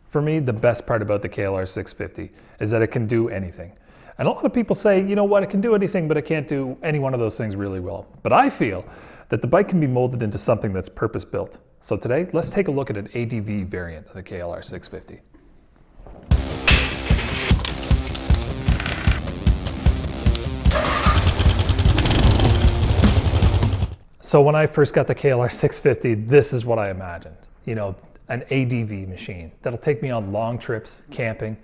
For me, the best part about the KLR 650 is that it can do anything. And a lot of people say, you know what, it can do anything, but it can't do any one of those things really well. But I feel that the bike can be molded into something that's purpose-built. So today, let's take a look at an ADV variant of the KLR 650. So when I first got the KLR 650, this is what I imagined. You know, an ADV machine that'll take me on long trips, camping,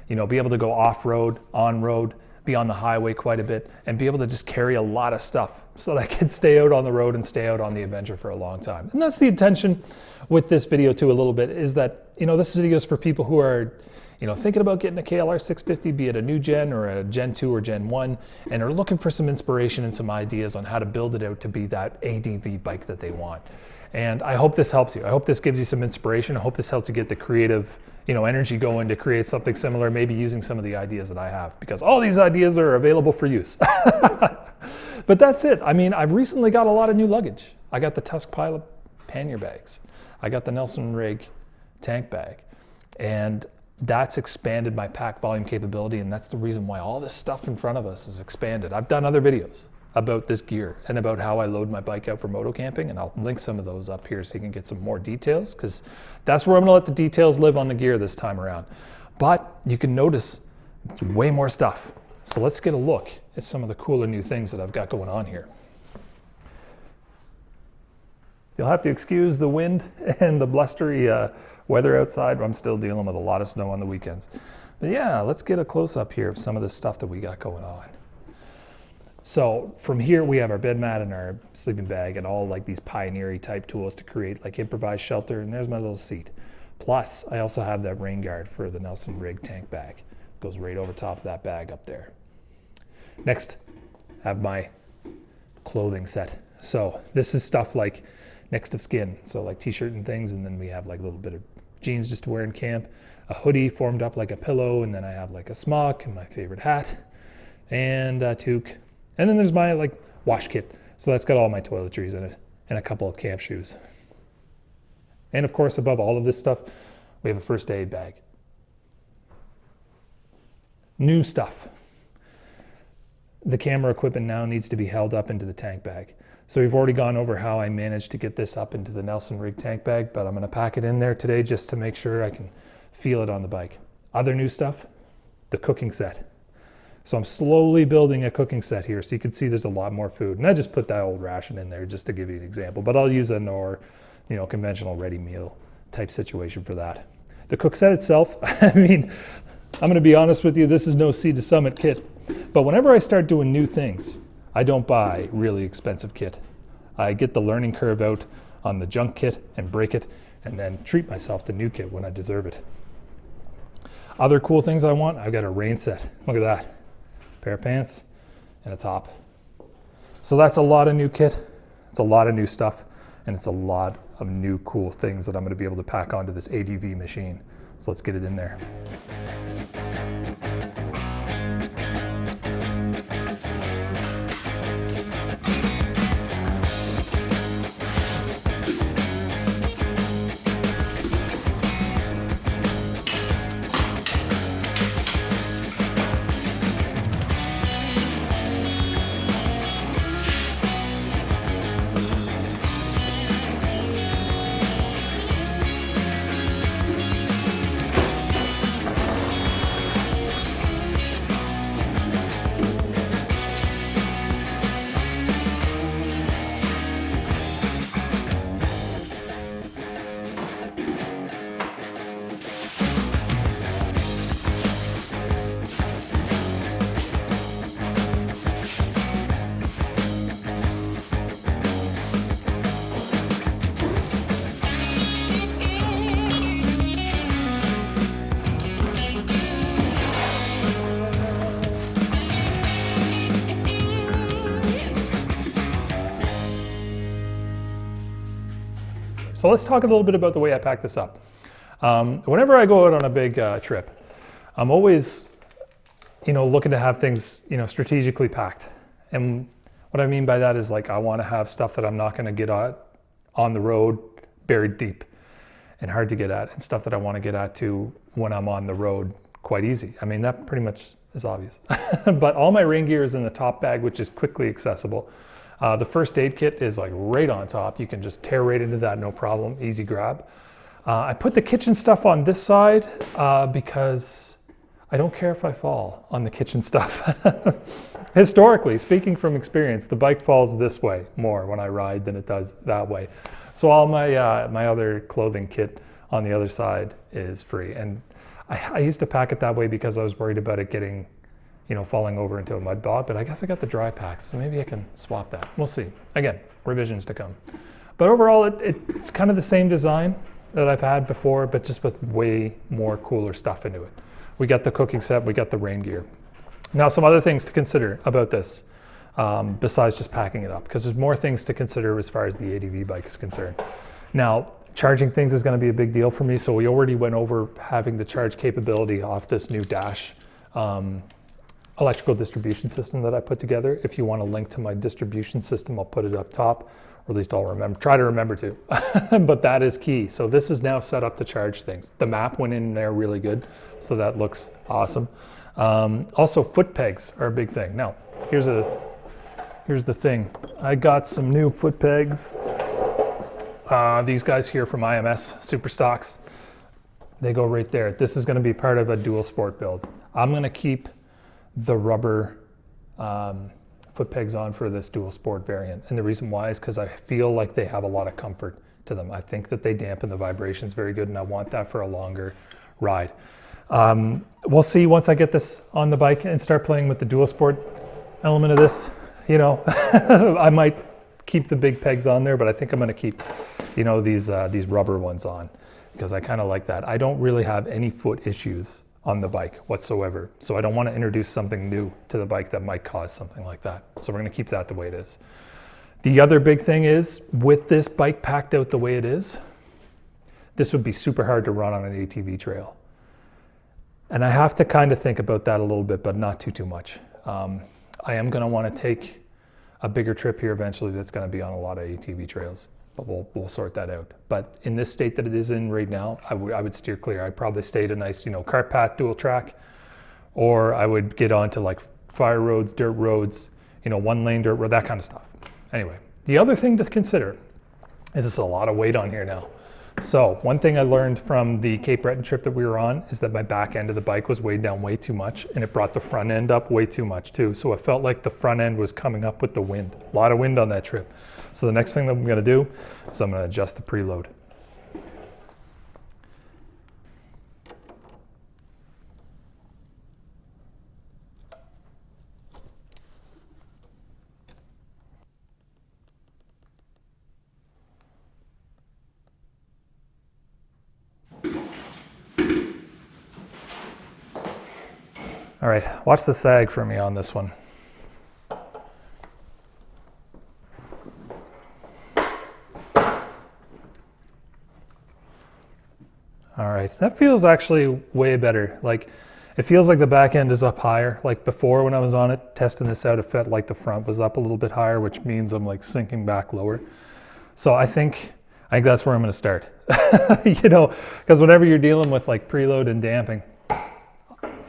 you know, be able to go off-road, on-road, be on the highway quite a bit, and be able to just carry a lot of stuff so that I can stay out on the road and stay out on the adventure for a long time. And that's the intention with this video too a little bit, is that, you know, this video is for people who are, you know, thinking about getting a KLR 650, be it a new gen or a Gen 2 or Gen 1, and are looking for some inspiration and some ideas on how to build it out to be that ADV bike that they want. And I hope this helps you. I hope this gives you some inspiration. I hope this helps you get the creative, you know, energy going to create something similar, maybe using some of the ideas that I have, because all these ideas are available for use. But that's it. I mean, I've recently got a lot of new luggage. I got the Tusk Pilot pannier bags. I got the Nelson Rig tank bag. And that's expanded my pack volume capability, and that's the reason why all this stuff in front of us is expanded. I've done other videos about this gear and about how I load my bike out for moto camping, and I'll link some of those up here so you can get some more details, because that's where I'm gonna let the details live on the gear this time around. But you can notice it's way more stuff. So let's get a look at some of the cooler new things that I've got going on here. You'll have to excuse the wind and the blustery weather outside. I'm still dealing with a lot of snow on the weekends. But yeah, let's get a close-up here of some of the stuff that we got going on. So from here, we have our bed mat and our sleeping bag and all like these pioneering type tools to create like improvised shelter. And there's my little seat. Plus, I also have that rain guard for the Nelson Rig tank bag. Goes right over top of that bag up there. Next, I have my clothing set. So this is stuff like next of skin. So like t-shirt and things. And then we have like a little bit of jeans just to wear in camp, a hoodie formed up like a pillow. And then I have like a smock and my favorite hat and a toque. And then there's my like wash kit. So that's got all my toiletries in it and a couple of camp shoes. And of course, above all of this stuff, we have a first aid bag. New stuff. The camera equipment now needs to be held up into the tank bag. So we've already gone over how I managed to get this up into the Nelson Rig tank bag, but I'm gonna pack it in there today just to make sure I can feel it on the bike. Other new stuff, the cooking set. So I'm slowly building a cooking set here. So you can see there's a lot more food. And I just put that old ration in there just to give you an example, but I'll use a more, you know, conventional ready meal type situation for that. The cook set itself, I mean, I'm gonna be honest with you, this is no Sea to Summit kit. But whenever I start doing new things, I don't buy really expensive kit. I get the learning curve out on the junk kit and break it, and then treat myself to new kit when I deserve it. Other cool things I want, I've got a rain set. Look at that. Pair of pants and a top. So that's a lot of new kit. It's a lot of new stuff, and it's a lot of new cool things that I'm going to be able to pack onto this ADV machine. So let's get it in there. So let's talk a little bit about the way I pack this up. Whenever I go out on a big trip, I'm always, looking to have things, strategically packed. And what I mean by that is, like, I want to have stuff that I'm not going to get on the road buried deep. and hard to get at, and stuff that I want to get at too when I'm on the road quite easy. I mean, that pretty much is obvious. But all my rain gear is in the top bag, which is quickly accessible. The first aid kit is like right on top. You can just tear right into that, no problem, easy grab. I put the kitchen stuff on this side because I don't care if I fall on the kitchen stuff. Historically, speaking from experience, the bike falls this way more when I ride than it does that way. So all my other clothing kit on the other side is free. And I used to pack it that way because I was worried about it getting, falling over into a mud bog, but I guess I got the dry packs, so maybe I can swap that. We'll see. Again, revisions to come. But overall, it's kind of the same design that I've had before, but just with way more cooler stuff into it. We got the cooking set, we got the rain gear. Now, some other things to consider about this, besides just packing it up, because there's more things to consider as far as the ADV bike is concerned. Now, charging things is going to be a big deal for me, so we already went over having the charge capability off this new dash electrical distribution system that I put together. If you want a link to my distribution system, I'll put it up top, or at least I'll try to remember to. But that is key. So this is now set up to charge things. The map went in there really good, so that looks awesome. Also, foot pegs are a big thing. Now, here's the thing. I got some new foot pegs. These guys here from IMS Superstocks, they go right there. This is going to be part of a dual sport build. I'm going to keep the rubber foot pegs on for this dual sport variant. And the reason why is because I feel like they have a lot of comfort to them. I think that they dampen the vibrations very good, and I want that for a longer ride. We'll see once I get this on the bike and start playing with the dual sport element of this. I might keep the big pegs on there, but I think I'm going to keep, these rubber ones on because I kind of like that. I don't really have any foot issues on the bike whatsoever, so I don't want to introduce something new to the bike that might cause something like that. So we're going to keep that the way it is. The other big thing is, with this bike packed out the way it is, this would be super hard to run on an ATV trail. And I have to kind of think about that a little bit, but not too much. I am going to want to take a bigger trip here eventually that's going to be on a lot of ATV trails, but we'll sort that out. But in this state that it is in right now, I would steer clear. I'd probably stay at a nice, cart path dual track, or I would get onto like fire roads, dirt roads, one lane dirt road, that kind of stuff. Anyway, the other thing to consider is it's a lot of weight on here now. So one thing I learned from the Cape Breton trip that we were on is that my back end of the bike was weighed down way too much, and it brought the front end up way too much too. So it felt like the front end was coming up with the wind. A lot of wind on that trip. So the next thing that I'm going to do is I'm going to adjust the preload. All right, watch the sag for me on this one. All right, that feels actually way better. Like, it feels like the back end is up higher. Like before when I was on it, testing this out, it felt like the front was up a little bit higher, which means I'm like sinking back lower. So I think that's where I'm gonna start. Because whenever you're dealing with like preload and damping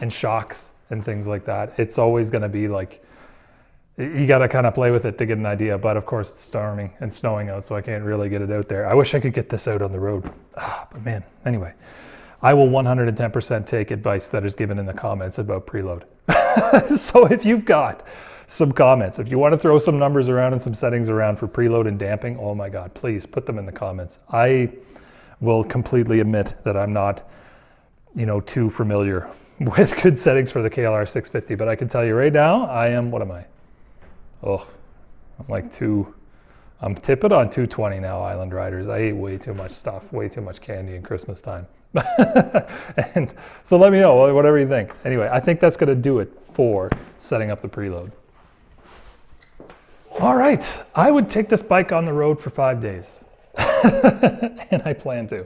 and shocks and things like that, it's always gonna be like, you gotta kind of play with it to get an idea. But of course it's storming and snowing out, so I can't really get it out there. I wish I could get this out on the road. But man, anyway, I will 110% take advice that is given in the comments about preload. So if you've got some comments, if you want to throw some numbers around and some settings around for preload and damping, oh my God, please put them in the comments. I will completely admit that I'm not, too familiar with good settings for the KLR 650, but I can tell you right now, what am I? I'm tipping on 220 now, Island Riders. I ate way too much stuff, way too much candy in Christmas time. And so let me know, whatever you think. Anyway, I think that's gonna do it for setting up the preload. All right, I would take this bike on the road for 5 days. And I plan to.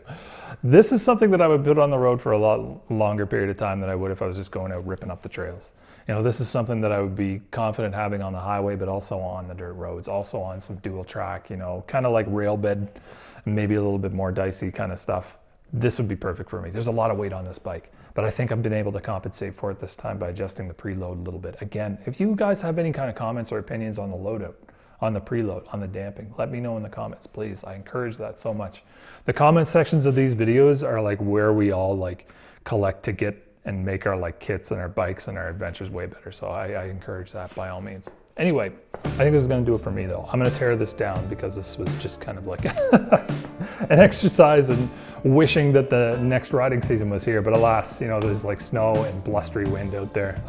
This is something that I would put on the road for a lot longer period of time than I would if I was just going out ripping up the trails. This is something that I would be confident having on the highway, but also on the dirt roads, also on some dual track, kind of like rail bed, maybe a little bit more dicey kind of stuff. this would be perfect for me. There's a lot of weight on this bike, but I think I've been able to compensate for it this time by adjusting the preload a little bit. Again, if you guys have any kind of comments or opinions on the loadout, on the preload, on the damping, let me know in the comments, please. I encourage that so much. The comment sections of these videos are like where we all like collect to get and make our like kits and our bikes and our adventures way better. So I encourage that by all means. Anyway, I think this is gonna do it for me though. I'm gonna tear this down because this was just kind of like an exercise in wishing that the next riding season was here. But alas, you know, there's like snow and blustery wind out there.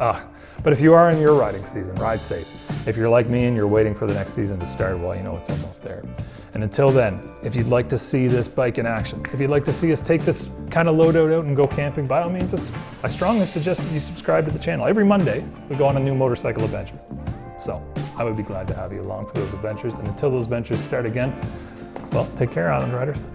But if you are in your riding season, ride safe. If you're like me and you're waiting for the next season to start, well, you know, it's almost there. And until then, if you'd like to see this bike in action, if you'd like to see us take this kind of loadout out and go camping, by all means, I strongly suggest that you subscribe to the channel. Every Monday, we go on a new motorcycle adventure. So I would be glad to have you along for those adventures. And until those ventures start again, well, take care, Island Riders.